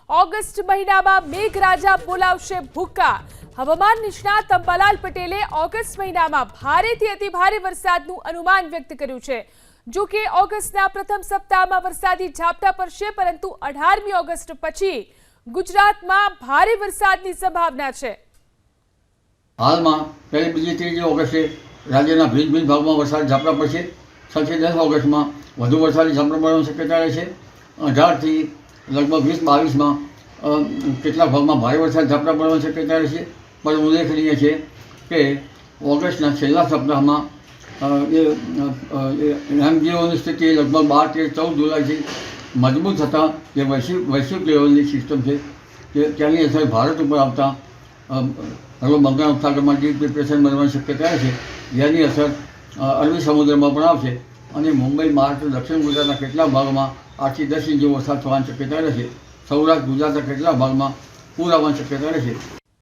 August મહિનામાં મેઘરાજા બોલાવશે ભૂક્કા। હવામાન નિષ્ણાત અંબાલાલ પટેલે ઓગસ્ટ મહિનામાં ભારેથી અતિભારે વરસાદનું અનુમાન વ્યક્ત કર્યું છે। જો કે ઓગસ્ટના પ્રથમ સપ્તાહમાં વરસાદી ઝાપટા પડશે, પરંતુ 18મી ઓગસ્ટ પછી ગુજરાતમાં ભારે વરસાદની સંભાવના છે। હાલમાં પહેલી, બીજી, ત્રીજી ઓગસ્ટે રાજ્યના ભિન્ન ભાગમાં વરસાદ ઝાપટા પડશે। 6 થી 10 ઓગસ્ટમાં વધુ વરસાદી ઝાપટા પડવાની શક્યતા રહેશે। 18થી લગભગ 20-22માં કેટલાક ભાગમાં ભારે વરસાદ ઝાપટા પડવાની શક્યતા રહેશે। પણ ઉલ્લેખનીય છે કે ઓગસ્ટના છેલ્લા સપ્તાહમાં એમજીઓની સ્થિતિ લગભગ 12, 13, 14 જુલાઈથી મજબૂત થતાં જે વૈશ્વિક લેવલની સિસ્ટમ છે તેની અસર ભારત ઉપર આવતા બંગાળ ઉપસાગરમાં ડીપ ડિપ્રેશન બનવાની શક્યતા છે, જેની અસર અરબી સમુદ્રમાં પણ આવશે અને મુંબઈ, મહારાષ્ટ્ર, દક્ષિણ ગુજરાતના કેટલાક ભાગમાં 8 થી 10 ઇંચ વરસાદ થવાની શક્યતા રહેશે। સૌરાષ્ટ્ર ગુજરાતના કેટલાક ભાગમાં પૂર આવવાની શક્યતા રહેશે।